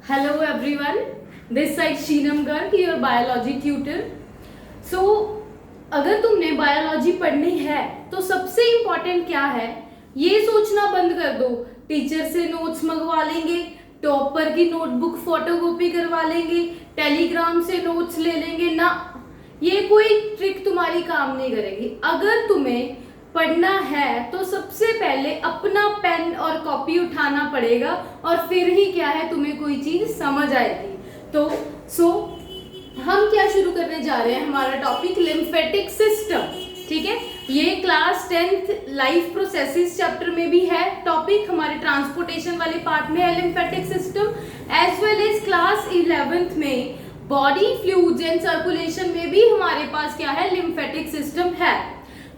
Hello everyone, this side Sheenam Garg, your biology tutor. So, अगर तुमने biology पढ़नी है तो सबसे इम्पोर्टेंट क्या है, ये सोचना बंद कर दो टीचर से नोट्स मंगवा लेंगे, टॉपर की नोटबुक फोटोकॉपी करवा लेंगे, टेलीग्राम से नोट्स ले लेंगे ना, ये कोई ट्रिक तुम्हारी काम नहीं करेगी। अगर तुम्हें पढ़ना है तो सबसे पहले अपना पेन और कॉपी उठाना पड़ेगा और फिर ही क्या है तुम्हें कोई चीज समझ आएगी। तो हम क्या शुरू करने जा रहे हैं, हमारा टॉपिक लिम्फेटिक सिस्टम। ठीक है, ये class 10th life processes chapter में भी है टॉपिक, हमारे ट्रांसपोर्टेशन वाले पार्ट में है lymphatic system, as well as class 11th में बॉडी फ्लूइड्स एंड सर्कुलेशन में भी हमारे पास क्या है, लिम्फेटिक सिस्टम है।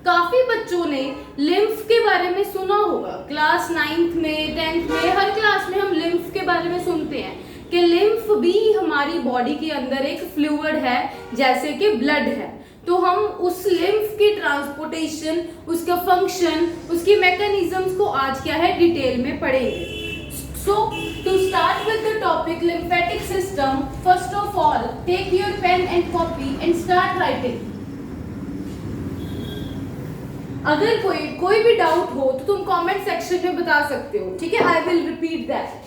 काफी बच्चों ने लिम्फ के बारे में सुना होगा, क्लास 9th में 10th में हर क्लास में हम लिम्फ के बारे में सुनते हैं कि लिम्फ भी हमारी बॉडी के अंदर एक फ्लूइड है जैसे कि ब्लड है। तो हम उस लिम्फ की ट्रांसपोर्टेशन, उसका फंक्शन, उसकी मैकेनिज्म्स को आज क्या है डिटेल में पढ़ेंगे। So to start with the topic lymphatic system, first of all take your pen and copy and start writing. अगर कोई भी डाउट हो तो तुम कमेंट सेक्शन में बता सकते हो, ठीक है। I will repeat that.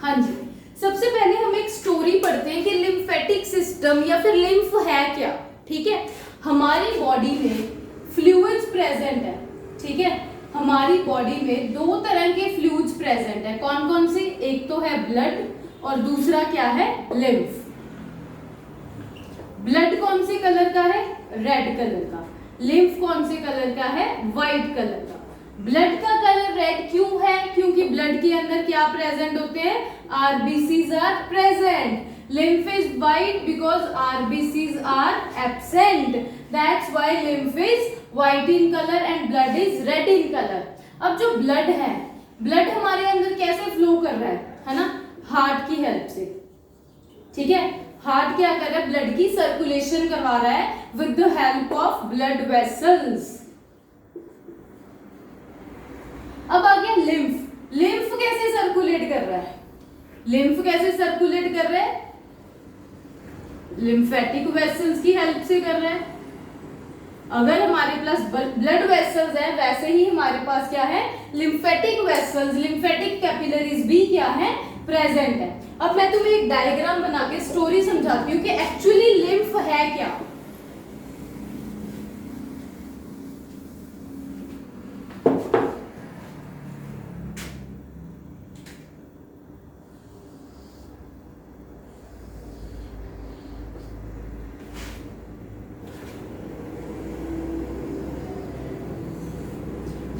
हाँ जी, सबसे पहले हम एक स्टोरी पढ़ते हैं कि लिम्फेटिक सिस्टम या फिर लिम्फ है क्या। ठीक है, हमारी बॉडी में फ्लूइड्स प्रेजेंट है। ठीक है, हमारी बॉडी में दो तरह के फ्लूइड्स प्रेजेंट है। कौन कौन से? एक तो है ब्लड और दूसरा क्या है, लिम्फ। ब्लड कौन से कलर का है? रेड कलर का। लिम्फ कौन से कलर का है? व्हाइट कलर का। ब्लड का कलर रेड क्यों है? क्योंकि ब्लड के अंदर क्या प्रेजेंट होते हैं? RBCs are present. lymph is white because RBCs are absent. That's why lymph is white in color and blood is red in color. अब जो ब्लड है, ब्लड हमारे अंदर कैसे फ्लो कर रहा है ना, हार्ट की हेल्प से। ठीक है, हार्ट क्या कर रहा है? ब्लड की सर्कुलेशन करवा रहा है with the help of blood vessels. अब आ गया लिम्फ। लिम्फ कैसे सर्कुलेट कर रहा है? लिम्फ कैसे सर्कुलेट कर रहा है? लिम्फेटिक वेसल्स की हेल्प से कर रहे हैं। अगर हमारे पास ब्लड वेसल्स है, वैसे ही हमारे पास क्या है, लिम्फेटिक वेसल्स, लिम्फेटिक कैपिलरीज भी क्या है, प्रेजेंट है। अब मैं तुम्हें एक डायग्राम बना के स्टोरी समझाती हूँ कि एक्चुअली लिम्फ है क्या।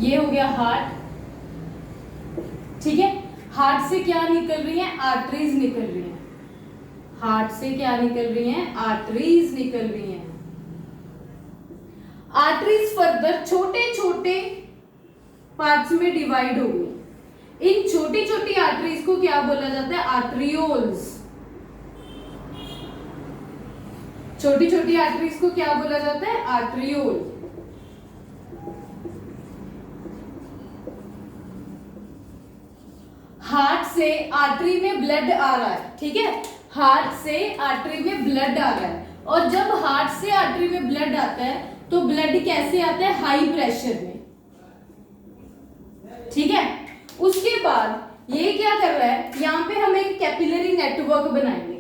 ये हो गया हार्ट। ठीक है, हार्ट से क्या निकल रही है? आर्टरीज निकल रही हैं। हार्ट से क्या निकल रही हैं? आर्टरीज निकल रही हैं। आर्टरीज फर्दर छोटे छोटे पार्ट्स में डिवाइड हो गई। इन छोटी छोटी आर्टरीज को क्या बोला जाता है? आर्टरियोल्स। छोटी छोटी आर्टरीज को क्या बोला जाता है? आर्टरियोल। हार्ट से आर्टरी में ब्लड आ रहा है। ठीक है, हार्ट से आर्टरी में ब्लड आ रहा है, और जब हार्ट से आर्टरी में ब्लड आता है तो ब्लड कैसे आता है? हाई प्रेशर में। ठीक है, उसके बाद ये क्या कर रहा है, यहां पे हम एक कैपिलरी नेटवर्क बनाएंगे।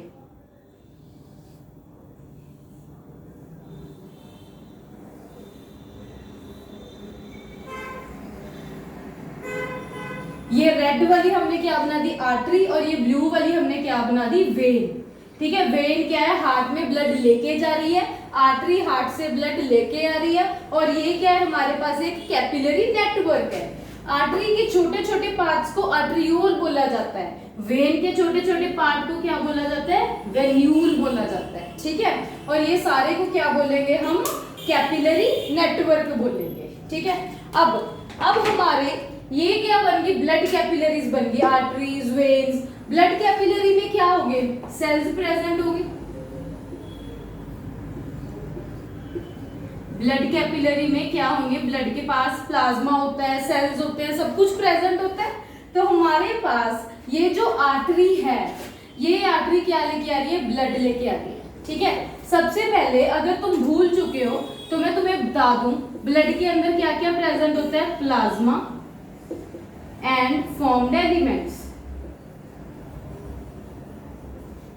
ये रेड वाली हमने क्या बना दी? आर्टरी, और ये ब्लू वाली हमने क्या बना दी? वेन। ठीक है, वेन क्या है? हार्ट में ब्लड लेके जा रही है, आर्टरी हार्ट से ब्लड लेके आ रही है, और ये क्या है? हमारे पास एक कैपिलरी नेटवर्क है। आर्टरी के छोटे छोटे पार्ट्स को आर्टरियोल बोला जाता है, वेन के छोटे छोटे पार्ट को क्या बोला जाता है? वेन्यूल बोला जाता है। ठीक है, और ये सारे को क्या बोलेंगे हम? कैपिलरी नेटवर्क बोलेंगे। ठीक है, अब हमारे ये क्या बन गई, ब्लड कैपिलरीज बन गई, आर्टरीज, वेन्स। ब्लड कैपिलरी में क्या होंगे, सेल्स प्रेजेंट होंगे। ब्लड कैपिलरी में क्या होंगे, ब्लड के पास प्लाज्मा होता है, सेल्स होते हैं, सब कुछ प्रेजेंट होता है। तो हमारे पास ये जो आर्टरी है, ये आर्टरी क्या लेके आ रही है, ब्लड लेके आ रही है, ठीक है। सबसे पहले अगर तुम भूल चुके हो तो मैं तुम्हें बता दूं, ब्लड के अंदर क्या क्या प्रेजेंट होता है, plasma and formed elements.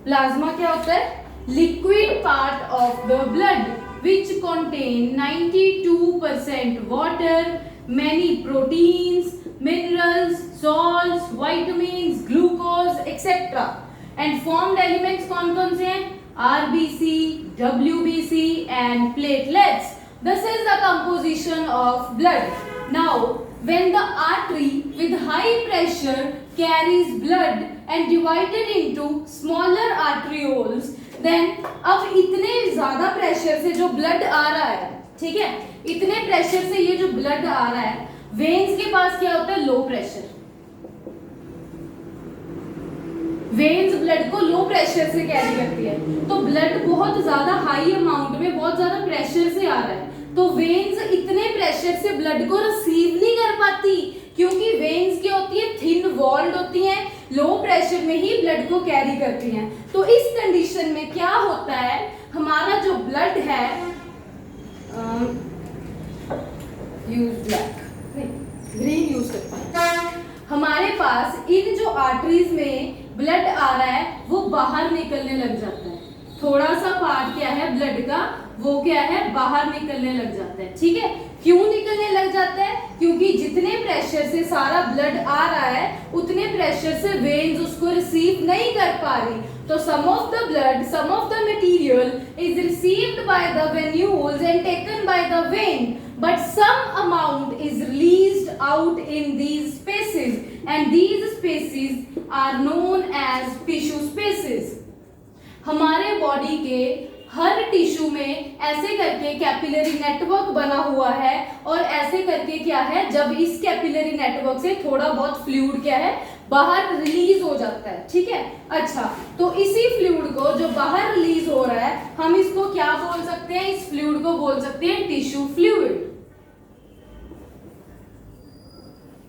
Plasma क्या होता है, liquid part of the blood which contain 92% water, many proteins, minerals, salts, vitamins, glucose, etc. And formed elements कौन-कौन से हैं, RBC, WBC and platelets. This is the composition of blood. Now, when the artery with high pressure carries blood and divided into smaller arterioles, then अब इतने ज्यादा pressure से जो blood आ रहा है, ठीक है, इतने प्रेशर से ये जो ब्लड आ रहा है, वेन्स के पास क्या होता है, लो प्रेशर। वेन्स ब्लड को लो प्रेशर से कैरी करती है, तो ब्लड बहुत ज्यादा हाई अमाउंट में बहुत ज्यादा प्रेशर से आ रहा है, तो वेन्स इतने प्रेशर से ब्लड को रिसीव नहीं कर पाती, क्योंकि वेन्स क्या होती है, थिन वॉल्ड होती हैं, लो प्रेशर में ही ब्लड को कैरी करती हैं। तो इस कंडीशन में क्या होता है, हमारा जो ब्लड है, यूज ब्लैक नहीं ग्रीन यूज करते हैं, हमारे पास इन जो आर्टरीज में ब्लड आ रहा है वो बाहर निकलने लग जाता है। थोड़ा सा पार्ट क्या है ब्लड का, वो क्या है, बाहर निकलने लग जाता है, ठीक है। क्यों निकलने लग जाता है, क्योंकि जितने प्रेशर से सारा ब्लड आ रहा है उतने प्रेशर से वेन्स उसको रिसीव नहीं कर पा रही, तो some of the blood, some of the material is received by the venules and taken by the vein, but some amount is released out in these spaces and these spaces are known as tissue spaces. हमारे body के हर tissue में ऐसे करके capillary network बना हुआ है, और ऐसे करके क्या है, जब इस कैपिलरी नेटवर्क से थोड़ा बहुत फ्लूइड क्या है, बाहर रिलीज हो जाता है, ठीक है। अच्छा, तो इसी फ्लूइड को जो बाहर रिलीज हो रहा है, हम इसको क्या बोल सकते हैं, इस फ्लूइड को बोल सकते हैं टिश्यू फ्लूइड,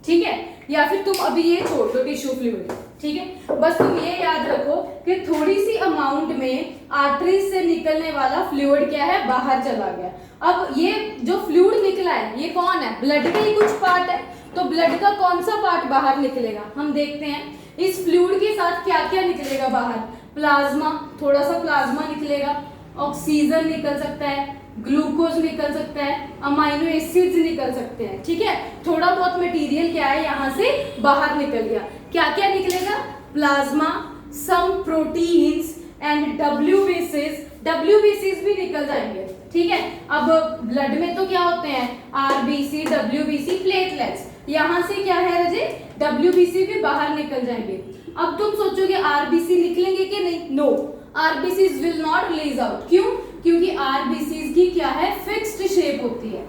ठीक है। या फिर तुम अभी ये छोड़ दो टिश्यू फ्लूइड, ठीक है। बस तुम ये याद रखो कि थोड़ी सी अमाउंट में आर्टरीज से निकलने वाला फ्लूइड क्या है, बाहर चला गया। अब ये जो फ्लूइड निकला है ये कौन है, ब्लड का ही कुछ पार्ट है, तो ब्लड का कौन सा पार्ट बाहर निकलेगा, हम देखते हैं। इस फ्लूइड के साथ क्या क्या निकलेगा बाहर, प्लाज्मा, थोड़ा सा प्लाज्मा निकलेगा, ऑक्सीजन निकल सकता है, ग्लूकोज निकल सकता है, अमाइनो एसिड्स निकल सकते हैं, ठीक है। थोड़ा बहुत मटेरियल क्या है यहाँ से बाहर निकल गया। क्या क्या निकलेगा, प्लाज्मा, सम प्रोटीन्स एंड डब्ल्यूबीसीज भी निकल जाएंगे, ठीक है। अब ब्लड में तो क्या होते हैं, आरबीसी, डब्ल्यूबीसी, प्लेटलेट्स, यहाँ से क्या है रजे, डब्ल्यूबीसी भी बाहर निकल जाएंगे। अब तुम सोचोगे आरबीसी निकलेंगे कि नहीं, no, RBCs will not release out. क्यों, क्योंकि आरबीसीज की क्या है, फिक्स्ड शेप होती है,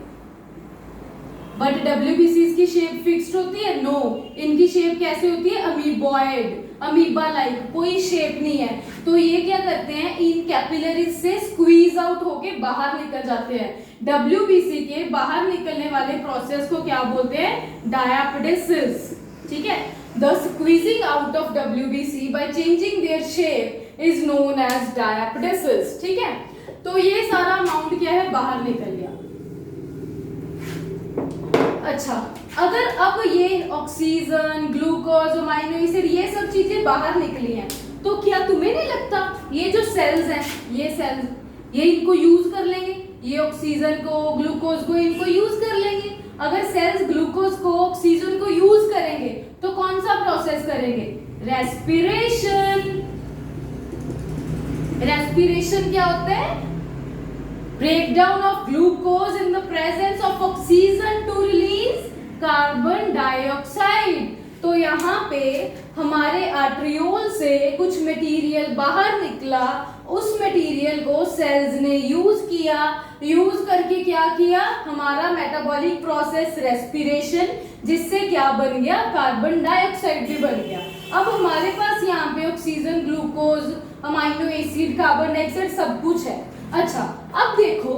बट डब्ल्यूबीसीज की शेप फिक्स्ड होती है, नो, इनकी शेप कैसे होती है, अमीबॉइड, अमीबा लाइक, कोई शेप नहीं है। तो ये क्या करते हैं, इन कैपिलरीज से स्क्वीज आउट होके बाहर निकल जाते हैं। डब्ल्यूबीसी के बाहर निकलने वाले प्रोसेस को क्या बोलते हैं, डायापडेसिस, ठीक है। The squeezing out of WBC by changing their shape is known as diapedesis, ठीक है। तो ये सारा अमाउंट क्या है, बाहर निकल गया। अच्छा, अगर अब ये ऑक्सीजन, ग्लूकोज, अमाइनो एसिड, ये सब चीजें बाहर निकली हैं, तो क्या तुम्हें नहीं लगता ये जो सेल्स हैं, ये सेल्स ये इनको यूज कर लेंगे, ये ऑक्सीजन को, ग्लूकोज को, इनको यूज कर लेंगे। अगर सेल्स ग्लूकोज को, ऑक्सीजन को यूज करेंगे तो कौन सा प्रोसेस करेंगे, रेस्पिरेशन। रेस्पिरेशन क्या होता है, breakdown of glucose in the presence of oxygen to release carbon dioxide। तो यहाँ पे हमारे आर्टरियोल से कुछ मटेरियल बाहर निकला, उस मटेरियल को सेल्स ने यूज किया, यूज करके क्या किया, हमारा मेटाबॉलिक प्रोसेस रेस्पिरेशन, जिससे क्या बन गया, कार्बन डाइऑक्साइड भी बन गया। अब हमारे पास यहाँ पे oxygen, glucose, amino acid, carbon dioxide सब कुछ है। अच्छा, अब देखो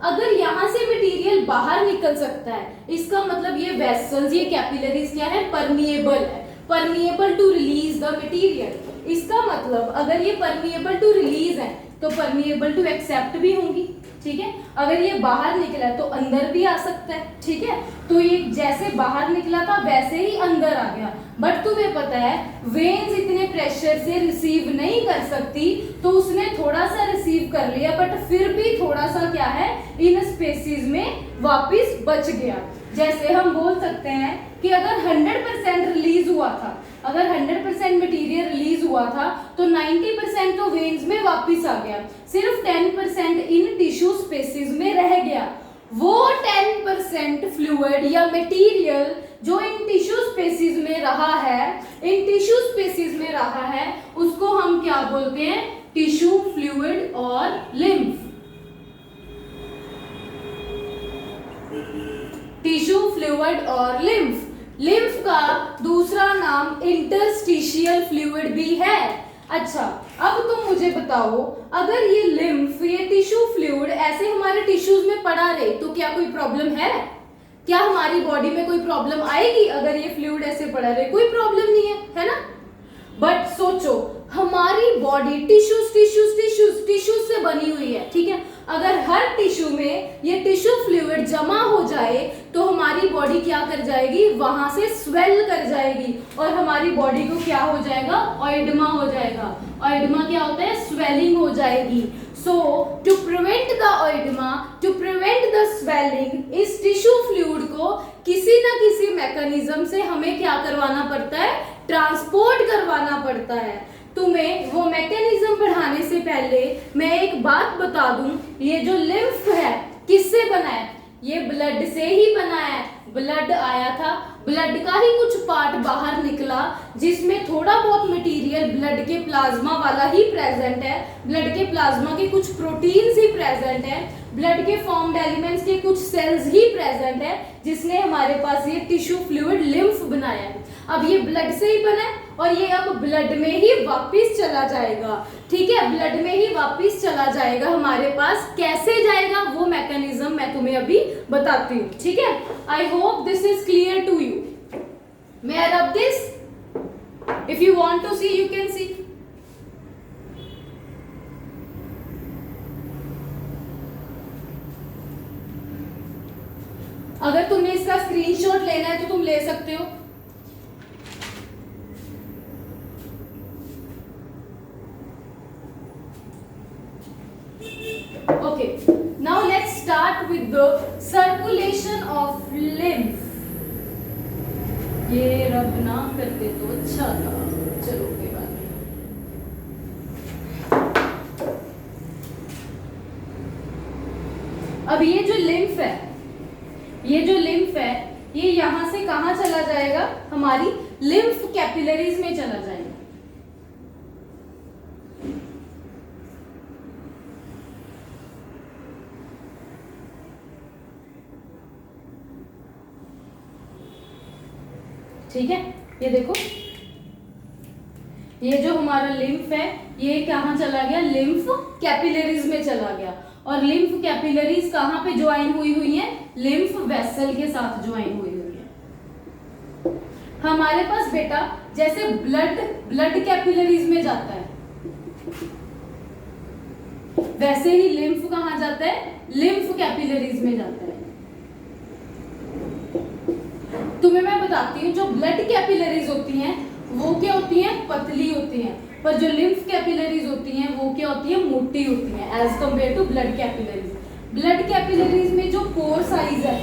अगर यहाँ से मटेरियल बाहर निकल सकता है, इसका मतलब ये वेसल्स, ये कैपिलरीज क्या है, परमिएबल है, permeable to release the material. इसका मतलब अगर ये परमिएबल टू रिलीज है तो परमिएबल टू एक्सेप्ट भी होंगी, ठीक है। अगर ये बाहर निकला तो अंदर भी आ सकता है, ठीक है। तो ये जैसे बाहर निकला था वैसे ही अंदर आ गया। बट तुम्हें पता है वेन्स इतने प्रेशर से रिसीव नहीं कर सकती, तो उसने थोड़ा सा रिसीव कर लिया, बट फिर भी थोड़ा सा क्या है, इन स्पेसिस में वापस बच गया। जैसे हम बोल सकते हैं कि अगर 100% रिलीज हुआ था, अगर 100% मटेरियल रिलीज हुआ था तो 90% तो वेन्स में वापस आ गया, सिर्फ 10% इन टिश्यू स्पेसिस में रह गया। वो 10% फ्लूइड या मटेरियल जो इन टिश्यू स्पेसिस में रहा है, इन टिश्यू स्पेसिस में रहा है, उसको हम क्या बोलते हैं, टिश्यू फ्लूइड और लिम्फ। टिश्यू फ्लूइड और लिम्फ। लिम्फ का दूसरा नाम इंटरस्टिशियल फ्लूइड भी है। अच्छा, अब तुम मुझे बताओ अगर ये लिम्फ, ये टिश्यू फ्लूइड ऐसे हमारे टिश्यूज में पड़ा रहे तो क्या कोई प्रॉब्लम है? क्या हमारी बॉडी में कोई प्रॉब्लम आएगी अगर ये फ्लूइड ऐसे पड़ा रहे? कोई प्रॉब्लम नहीं है ना। बट सोचो हमारी बॉडी टिश्यूज से बनी हुई है, ठीक है। अगर हर टिश्यू में ये टिश्यू फ्लूइड जमा हो जाए तो हमारी बॉडी क्या कर जाएगी, वहां से स्वेल कर जाएगी और हमारी बॉडी को क्या हो जाएगा, ऑइडमा हो जाएगा। ऑइडमा क्या होता है, स्वेलिंग हो जाएगी। So to prevent the oedema, to prevent the swelling, इस टिश्यू फ्लूइड को किसी ना किसी मैकेनिज्म से हमें क्या करवाना पड़ता है, ट्रांसपोर्ट करवाना पड़ता है। तुम्हें वो मैकेनिज्म पढ़ाने से पहले मैं एक बात बता दूं, ये जो लिम्फ है किससे बना है, ये ब्लड से ही बना है। ब्लड आया था, ब्लड का ही कुछ पार्ट बाहर निकला जिसमें थोड़ा बहुत मटेरियल ब्लड के प्लाज्मा वाला ही प्रेजेंट है, ब्लड के प्लाज्मा के कुछ प्रोटीन्स ही प्रेजेंट है, ब्लड के फॉर्म्ड एलिमेंट्स के कुछ सेल्स ही प्रेजेंट है, जिसने हमारे पास ये टिश्यू फ्लूइड लिम्फ बनाया है। अब ये ब्लड से ही बना है और ये अब ब्लड में ही वापस चला जाएगा, ठीक है, ब्लड में ही वापस चला जाएगा हमारे पास। कैसे जाएगा वो मैकेनिज्म मैं तुम्हें अभी बताती हूँ, ठीक है। I hope this is clear to you. May I rub this? If you want to see you can see. अगर तुम्हें इसका स्क्रीनशॉट लेना है तो तुम ले सकते हो। Okay, now let's start with the circulation of lymph. ये रब ना करते तो अच्छा था, चलो कोई बात नहीं। अब ये जो लिम्फ है, ये जो लिम्फ है, ये यहां से कहां चला जाएगा, हमारी लिम्फ कैपिलरीज में चला जाएगा। ठीक है, ये देखो ये जो हमारा लिम्फ है ये कहां चला गया, लिम्फ कैपिलरीज में चला गया। और लिम्फ कैपिलरीज कहां पे ज्वाइन हुई है, लिम्फ वेसल के साथ ज्वाइन हुई है। हमारे पास बेटा जैसे ब्लड कैपिलरीज में जाता है, वैसे ही लिम्फ कहां जाता है, लिम्फ कैपिलरीज में जाता है। तुम्हें मैं बताती हूँ, जो ब्लड कैपिलरीज होती हैं वो क्या होती हैं, पतली होती हैं, पर जो लिम्फ कैपिलरीज होती हैं वो क्या होती है, मोटी होती हैं as compare to blood capillaries. Blood capillaries में जो पोर साइज है,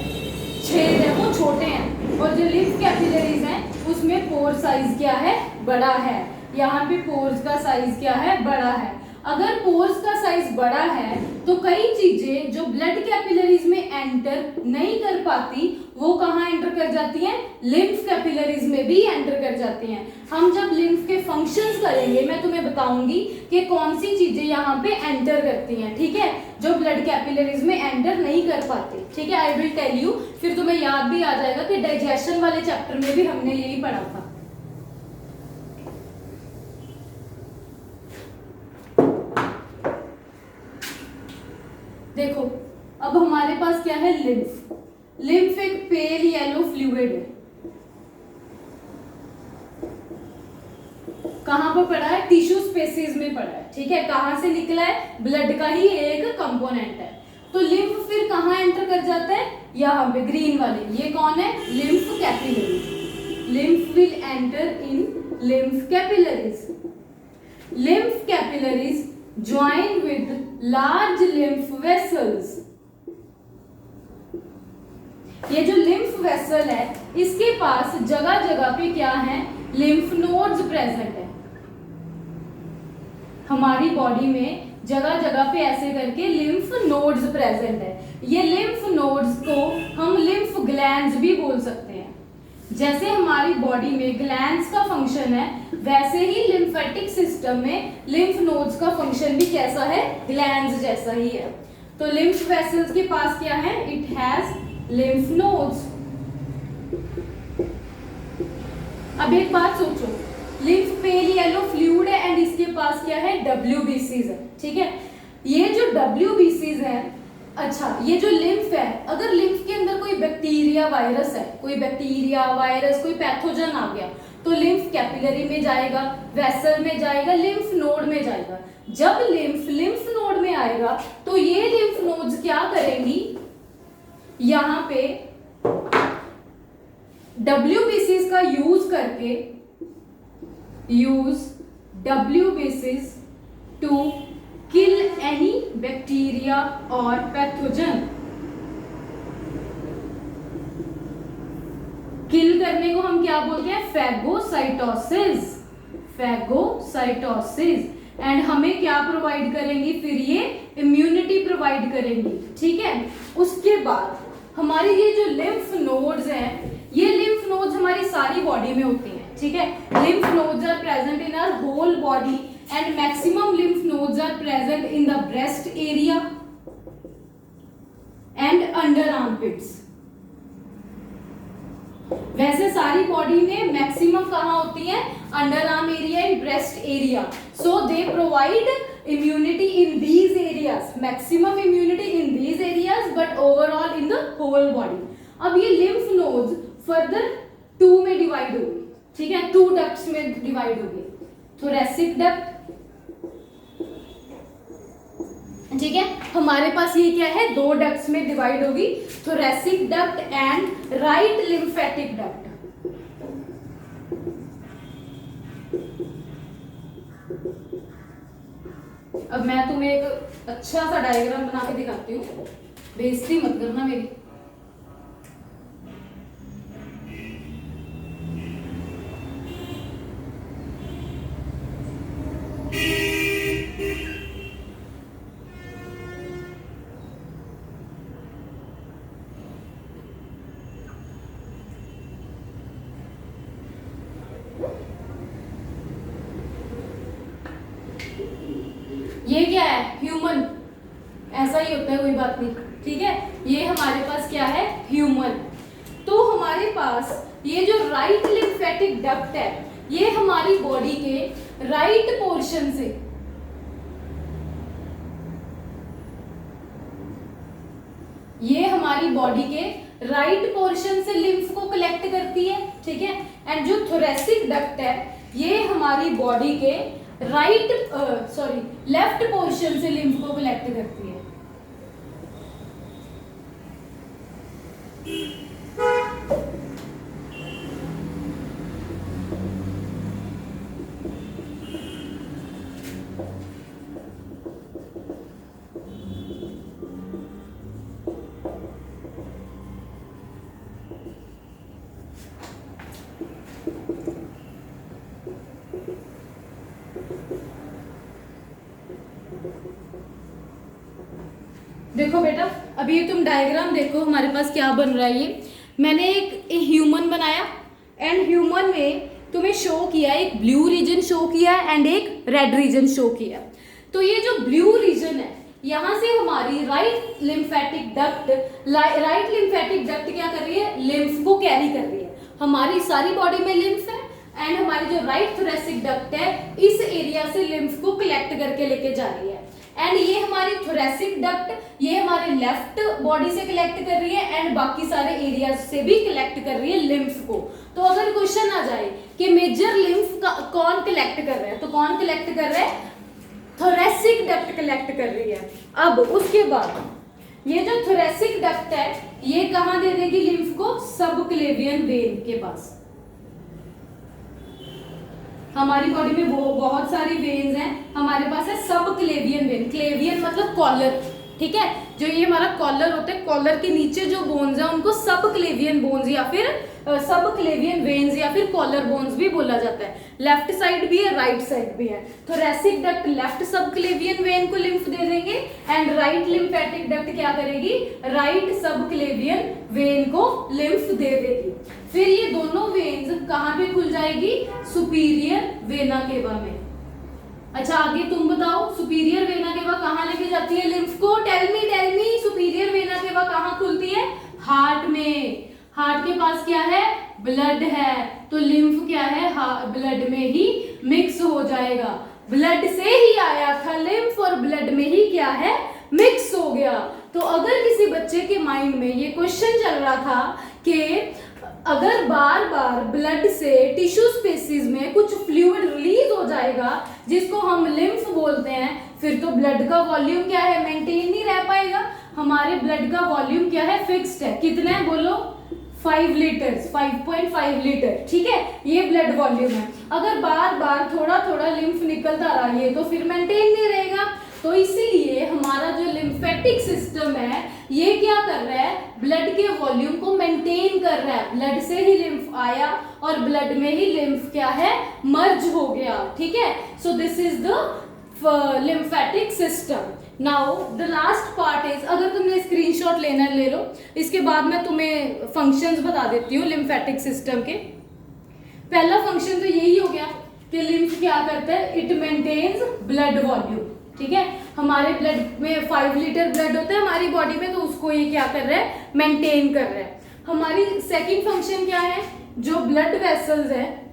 छेद है, वो छोटे हैं, और जो लिम्फ कैपिलरीज हैं उसमें पोर साइज क्या है, बड़ा है। यहाँ पे पोर्स का साइज क्या है, बड़ा है। अगर पोर्स का साइज बड़ा है तो कई चीजें जो ब्लड कैपिलरीज में एंटर नहीं कर पाती वो कहाँ एंटर कर जाती हैं, लिम्फ कैपिलरीज में भी एंटर कर जाती हैं। हम जब लिम्फ के फंक्शंस करेंगे मैं तुम्हें बताऊंगी कि कौन सी चीजें यहाँ पे एंटर करती हैं, ठीक है, जो ब्लड कैपिलरीज में एंटर नहीं कर पाती, ठीक है। आई विल टेल यू, फिर तुम्हें याद भी आ जाएगा कि डाइजेशन वाले चैप्टर में भी हमने यही पढ़ा था। देखो अब हमारे पास क्या है, लिम्फ। लिम्फ एक पेल येलो फ्लूइड है। कहां पर पड़ा है, टिश्यू स्पेसिस में पड़ा है, ठीक है। कहां से निकला है, ब्लड का ही एक कंपोनेंट है। तो लिम्फ फिर कहां एंटर कर जाता है, यहां पे ग्रीन वाले, ये कौन है, lymph capillaries. Lymph will enter in lymph capillaries. Lymph capillaries join with large lymph vessels. ये जो लिम्फ वेसल है इसके पास जगह जगह पे क्या है, लिम्फ नोड्स प्रेजेंट है। हमारी बॉडी में जगह जगह पे ऐसे करके लिम्फ नोड्स प्रेजेंट है। ये लिम्फ नोड्स को हम लिम्फ ग्लैंड्स भी बोल सकते हैं। जैसे हमारी बॉडी में ग्लैंड्स का फंक्शन है वैसे ही लिम्फेटिक सिस्टम में लिम्फ नोड्स का फंक्शन भी कैसा है, ग्लैंड्स जैसा ही है। तो लिम्फ वेसल्स के पास क्या है, इट हैज लिम्फ नोड्स। अब एक बात सोचो, लिम्फ पेल येलो फ्लूइड है एंड इसके पास क्या है, WBCs है, ठीक है। ये जो WBCs है, अच्छा ये जो लिम्फ है, अगर लिम्फ के अंदर कोई बैक्टीरिया वायरस है, कोई बैक्टीरिया वायरस कोई पैथोजन आ गया तो लिम्फ कैपिलरी में जाएगा, वेसल में जाएगा, लिम्फ नोड में जाएगा। जब लिम्फ नोड में आएगा तो ये लिम्फ नोड्स क्या करेंगी, यहां पे WBCs का यूज करके, use WBCs to kill any bacteria और पैथोजन। किल करने को हम क्या बोलते हैं, फैगोसाइटोसिस। फैगोसाइटोसिस। एंड हमें क्या प्रोवाइड करेंगी, फिर ये इम्यूनिटी प्रोवाइड करेंगी, ठीक है। उसके बाद हमारी ये जो लिम्फ नोड्स हैं, ये लिम्फ नोड्स हमारी सारी बॉडी में होती हैं, ठीक है। Lymph nodes are present in our whole body and maximum lymph nodes are present in the breast area and under armpits. वैसे सारी बॉडी में मैक्सिमम कहां होती है, under arm area and breast area. So they provide immunity in these areas, maximum immunity in these areas but overall in the whole body। अब ये lymph nodes further 2 में divide होगी, ठीक है, 2 डक्ट्स में डिवाइड होगी, thoracic duct, ठीक है। हमारे पास ये क्या है, 2 डक्ट्स में डिवाइड होगी, thoracic duct and right lymphatic duct। अब मैं तुम्हें एक अच्छा सा डायग्राम बना के दिखाती हूँ, बेइज्जती मत करना मेरी। ये क्या है, ह्यूमन, ऐसा ही होता है, कोई बात नहीं, ठीक है। ये हमारे पास क्या है, ह्यूमन। तो हमारे पास ये जो राइट लिम्फेटिक डक्ट है, ये हमारी बॉडी के राइट पोर्शन से, ये हमारी बॉडी के राइट पोर्शन से लिम्फ को कलेक्ट करती है, ठीक है। एंड जो थोरेसिक डक्ट है ये हमारी बॉडी के लेफ्ट पोर्शन से लिम्फ को कलेक्ट करती है। देखो बेटा, अभी तुम डायग्राम देखो हमारे पास क्या बन रहा है। ये मैंने एक ह्यूमन बनाया एंड ह्यूमन में तुम्हें शो किया, एक ब्लू रीजन शो किया एंड एक रेड रीजन शो किया। तो ये जो ब्लू रीजन है, यहाँ से हमारी राइट लिम्फेटिक डक्ट क्या कर रही है, लिम्फ को कैरी कर रही है। हमारी सारी बॉडी में लिम्फ है एंड हमारी जो राइट थोरेसिक डक्ट है इस एरिया से लिम्फ को कलेक्ट करके लेके जा रही है। एंड ये हमारी थोरेसिक डक्ट ये हमारे लेफ्ट बॉडी से कलेक्ट कर रही है एंड बाकी सारे एरिया से भी कलेक्ट कर रही है लिम्फ को। तो अगर क्वेश्चन आ जाए कि मेजर लिम्फ कौन कलेक्ट कर रहा है, तो कौन कलेक्ट कर रहा है, थोरेसिक डक्ट कलेक्ट कर रही है। अब उसके बाद ये जो थोरेसिक डक्ट है ये कहां दे देगी लिम्फ को, सबक्लेवियन वेन के पास। हमारी बॉडी में बहुत सारी वेन्स हैं, हमारे पास है सबक्लेवियन वेन। क्लेवियन मतलब कॉलर, ठीक है, जो ये हमारा कॉलर होता है, कॉलर के नीचे जो बोन्स है उनको सबक्लेवियन बोन्स या फिर सबक्लेवियन वेन्स या फिर कॉलर बोन्स भी बोला जाता है। लेफ्ट साइड भी है, राइट साइड भी है। Thoracic duct left subclavian vein को लिम्फ दे देंगे एंड राइट लिम्फेटिक डक्ट क्या करेगी, राइट सबक्लेवियन वेन को लिम्फ दे देगी। फिर ये दोनों वेन्स कहां पे खुल जाएगी, सुपीरियर वेना केवा में। अच्छा आगे तुम बताओ, सुपीरियर वेना केवा कहां लेके जाती है लिम्फ को, tell me superior vena cava कहां खुलती है, हार्ट में। हार्ट के पास क्या है, ब्लड है, तो लिम्फ क्या है, ब्लड में ही मिक्स हो जाएगा। ब्लड से ही आया था लिम्फ और ब्लड में ही क्या है, मिक्स हो गया। तो अगर किसी बच्चे के माइंड में ये क्वेश्चन चल रहा था कि अगर बार बार ब्लड से टिश्यू स्पेसिस में कुछ फ्लूइड रिलीज हो जाएगा जिसको हम लिम्फ बोलते हैं, फिर तो ब्लड का वॉल्यूम क्या है, मेंटेन नहीं रह पाएगा। हमारे ब्लड का वॉल्यूम क्या है, फिक्स्ड है। कितना है बोलो, 5 लीटर्स, 5.5 लीटर, ठीक है, ये ब्लड वॉल्यूम है। अगर बार बार थोड़ा थोड़ा लिम्फ निकलता रहा ये तो फिर मेंटेन नहीं रहेगा। तो इसीलिए हमारा जो लिम्फेटिक सिस्टम है ये क्या कर रहा है, ब्लड के वॉल्यूम को मेंटेन कर रहा है। ब्लड से ही लिम्फ आया और ब्लड में ही लिम्फ क्या है, मर्ज हो गया, ठीक है। So this is the lymphatic system. Now the last part is, अगर तुमने स्क्रीनशॉट लेना ले लो, इसके बाद मैं तुम्हें फंक्शंस बता देती हूँ लिम्फेटिक सिस्टम के। पहला फंक्शन तो यही हो गया कि लिम्फ क्या करता है, इट मेंटेन्स ब्लड वॉल्यूम, ठीक है। हमारे ब्लड में 5 लीटर ब्लड होता है हमारी बॉडी में, तो उसको ये क्या कर रहा है, मेंटेन कर रहा है। हमारी सेकंड फंक्शन क्या है, जो ब्लड वेसल्स है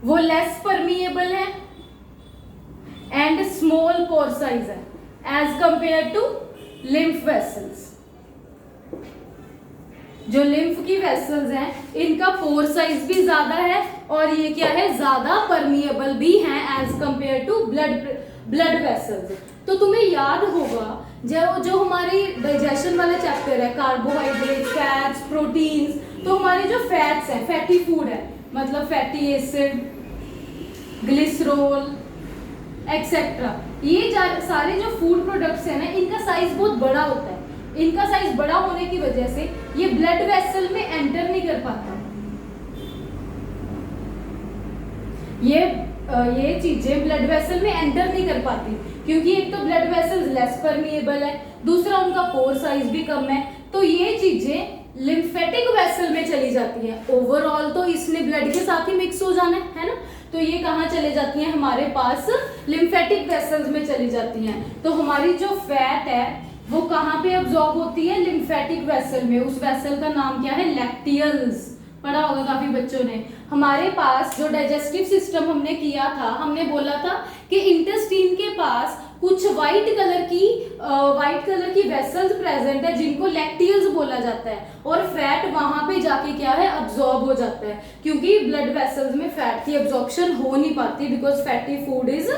वो लेस परमिएबल है एंड स्मॉल पोर साइज है as compare to lymph vessels. जो लिम्फ की वेसल्स हैं इनका पोर साइज भी ज्यादा है और ये क्या है, ज्यादा परमिएबल भी हैं as compare to blood vessels. तो तुम्हें याद होगा जो हमारी डाइजेशन वाला चैप्टर है, कार्बोहाइड्रेट, फैट्स, प्रोटीन्स, तो हमारे जो फैट्स हैं, फैटी फूड है, मतलब फैटी एसिड, ग्लिसरॉल एक्सेट्रा, ये सारे जो फूड प्रोडक्ट्स हैं ना, इनका साइज बहुत बड़ा होता है। इनका साइज बड़ा होने की वजह से ये ब्लड वेसल में एंटर नहीं कर पाता। ये चीजें ब्लड वेसल में एंटर नहीं कर पाती क्योंकि एक तो ब्लड वेसल्स लेस परमिएबल है, दूसरा उनका पोर साइज भी कम है। तो ये चीजें लिम्फेटिक वेसल में चली जाती हैं। ओवरऑल तो इसने ब्लड के साथ ही मिक्स हो जाना है ना, तो ये कहाँ चले जाती हैं, हमारे पास लिम्फेटिक वेसल्स में चली जाती हैं। तो हमारी जो फैट है वो कहाँ पे अब्सॉर्ब होती है, लिम्फेटिक वेसल में। उस वेसल का नाम क्या है, लैक्टियल्स, पढ़ा होगा काफी बच्चों ने। हमारे पास जो डाइजेस्टिव सिस्टम हमने किया था, हमने बोला था कि इंटेस्टाइन के पास कुछ व्हाइट कलर की वेसल्स प्रेजेंट है जिनको लैक्टियल्स बोला जाता है, और फैट वहां पे जाके क्या है, अब्सॉर्ब हो जाता है, क्योंकि ब्लड वेसल्स में फैट की अब्सॉर्प्शन हो नहीं पाती because fatty food is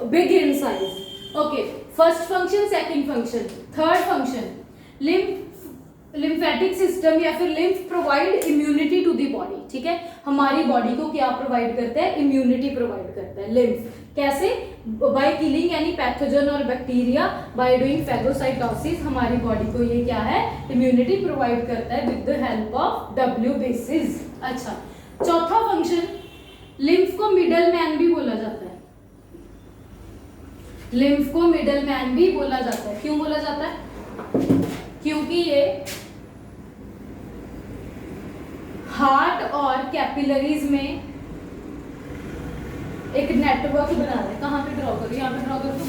big in size. Okay, first function, second function, third function, lymphatic system या फिर lymph provide immunity to the body, ठीक है। हमारी बॉडी को क्या प्रोवाइड करता है, इम्यूनिटी प्रोवाइड करता है लिम्फ। कैसे, बाय किलिंग एनी पैथोजन और बैक्टीरिया, बाय डूइंग फैगोसाइटोसिस, हमारी बॉडी को ये क्या है, इम्यूनिटी प्रोवाइड करता है with the help of W basis. अच्छा, चौथा फंक्शन, लिम्फ को मिडल मैन भी बोला जाता है, लिम्फ को मिडल मैन भी बोला जाता है। क्यों बोला जाता है? क्योंकि ये हार्ट और कैपिलरीज में एक नेटवर्क बना रहा है। कहाँ पे ड्रॉ करूँ? यहाँ पे ड्रॉ कर दूँ।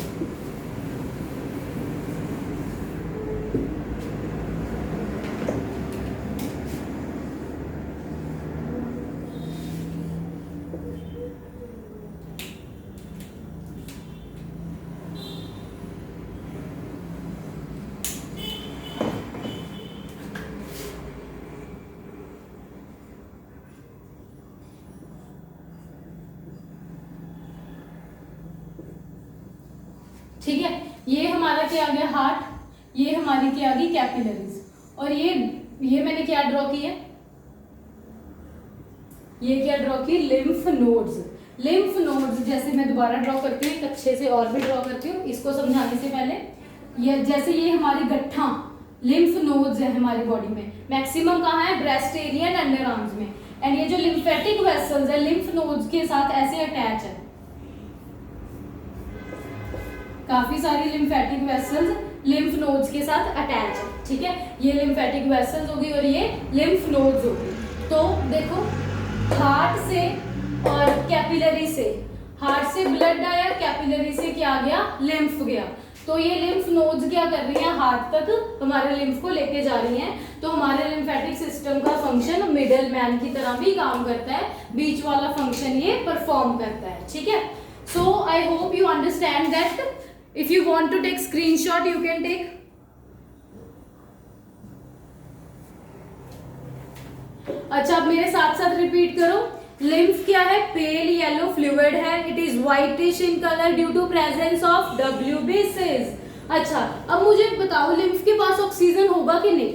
ठीक है, ये हमारा क्या आ गया? हार्ट। ये हमारी क्या आ गई? कैपिलरीज। और ये मैंने क्या ड्रॉ की है? ये क्या ड्रॉ की? Lymph nodes. लिम्फ नोड्स जैसे मैं दोबारा ड्रॉ करती हूँ, अच्छे से और भी ड्रॉ करती हूँ इसको समझाने से पहले। ये जैसे ये हमारी गट्ठा लिम्फ नोड्स है हमारी बॉडी में, मैक्सिमम कहाँ है? Breast area and under arms में। एंड ये जो लिम्फेटिक वेसल्स है लिम्फ नोड्स के साथ ऐसे अटैच है। काफी सारी लिम्फेटिक वेसल्स लिम्फ नोड्स के साथ अटैच है। ठीक है, ये लिम्फेटिक वेसल्स होगी और ये लिम्फ नोड्स होगी। तो देखो, हार्ट से और कैपिलरी से, हार्ट से ब्लड आया, कैपिलरी से क्या आ गया? लिम्फ गया। तो ये लिम्फ नोड्स क्या कर रही हैं? हार्ट तक हमारे लिम्फ को लेके जा रही हैं। तो हमारे लिम्फेटिक सिस्टम का फंक्शन मिडल मैन की तरह भी काम करता है, बीच वाला फंक्शन ये परफॉर्म करता है। ठीक है, so I hope you understand that. If you want to take screenshot, you can take. अच्छा, अब मेरे साथ साथ रिपीट करो। लिम्फ क्या है? पेल येलो फ्लूइड है। It is whitish in colour due to presence of WBCs। अच्छा, अब मुझे बताओ लिम्फ के पास ऑक्सीजन होगा कि नहीं?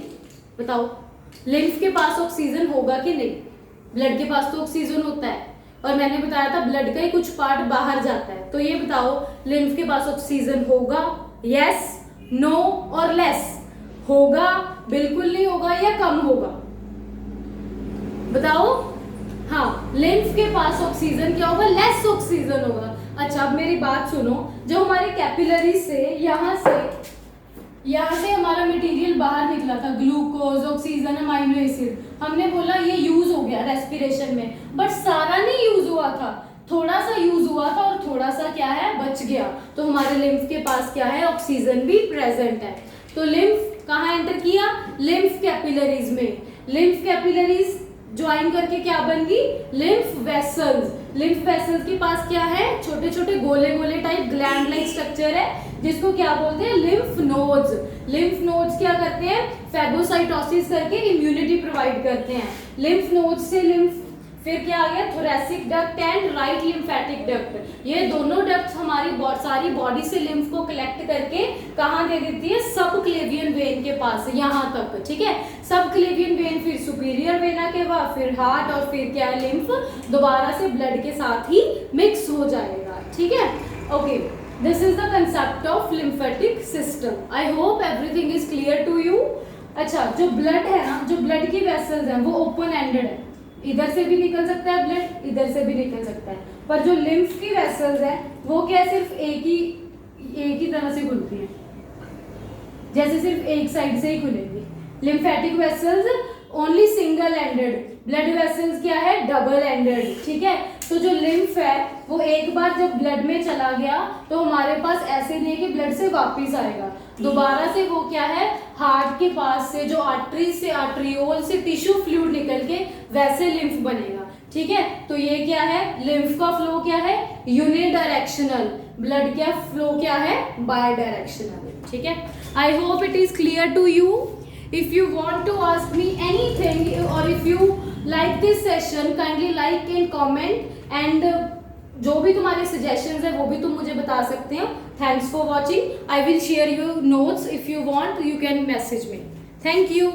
बताओ, लिम्फ के पास ऑक्सीजन होगा कि नहीं? ब्लड के पास तो ऑक्सीजन होता है, और मैंने बताया था ब्लड का ही कुछ पार्ट बाहर जाता है। तो ये बताओ, लिम्फ के पास ऑक्सीजन होगा? यस, नो और लेस? होगा, बिल्कुल नहीं होगा, या कम होगा? बताओ। हाँ, लिम्फ के पास ऑक्सीजन क्या होगा? लेस ऑक्सीजन होगा। अच्छा, अब मेरी बात सुनो। जो हमारे कैपिलरी से यहाँ से हमारा मटेरियल बाहर निकला था, ग्लूकोज, ऑक्सीजन, अमाइनो एसिड, हमने बोला ये यूज हो गया रेस्पिरेशन में, बट सारा नहीं यूज हुआ था, थोड़ा सा यूज हुआ था और थोड़ा सा क्या है? बच गया। तो हमारे लिम्फ के पास क्या है? ऑक्सीजन भी प्रेजेंट है। तो लिम्फ कहाँ एंटर किया? लिम्फ कैपिलरीज में। लिम्फ कैपिलरीज ज्वाइन करके क्या बन गई? Lymph vessels. लिम्फ वेसल्स के पास क्या है? छोटे छोटे गोले गोले टाइप ग्लैंड लाइक स्ट्रक्चर है, जिसको क्या बोलते हैं? Lymph nodes. लिम्फ नोड्स क्या करते हैं? फैगोसाइटोसिस करके इम्यूनिटी प्रोवाइड करते हैं। लिम्फ नोड्स से लिम्फ, फिर क्या आ गया? Thoracic duct and right lymphatic duct. ये दोनों डक्ट हमारी सारी बॉडी से लिम्फ को कलेक्ट करके कहाँ दे देती है? सब क्लेवियन वेन के पास, यहाँ तक। ठीक है, सब क्लेवियन वेन, फिर सुपीरियर वेना के बाद फिर हार्ट, और फिर क्या है? लिम्फ दोबारा से ब्लड के साथ ही मिक्स हो जाएगा। ठीक है, okay, this is the concept of lymphatic system. I hope everything is clear to you. अच्छा, जो ब्लड है ना, जो ब्लड की वेसल्स हैं वो ओपन एंडेड है, इधर से भी निकल सकता है ब्लड, इधर से भी निकल सकता है। पर जो लिम्फ की वेसल्स है वो क्या? सिर्फ एक ही तरह से खुलती है, जैसे सिर्फ एक साइड से ही खुलेंगी। Lymphatic vessels only single ended, blood vessels क्या है? Double ended. ठीक है, तो जो लिम्फ है वो एक बार जब ब्लड में चला गया तो हमारे पास ऐसे नहीं है कि ब्लड से वापस आएगा, दोबारा से वो क्या है? हार्ट के पास से जो आर्टरी से, आर्ट्रियोल से टिश्यू फ्लूइड निकल के वैसे लिम्फ बनेगा। ठीक है, तो ये क्या है? लिम्फ का फ्लो क्या है? यूनिडायरेक्शनल। ब्लड का फ्लो क्या है? Bidirectional. ठीक है, I hope it is clear to you. If you want to ask me anything, or if you like this session, kindly like and comment, and जो भी तुम्हारे suggestions है वो भी तुम मुझे बता सकते हो। Thanks for watching. I will share your notes. If you want, you can message me. Thank you.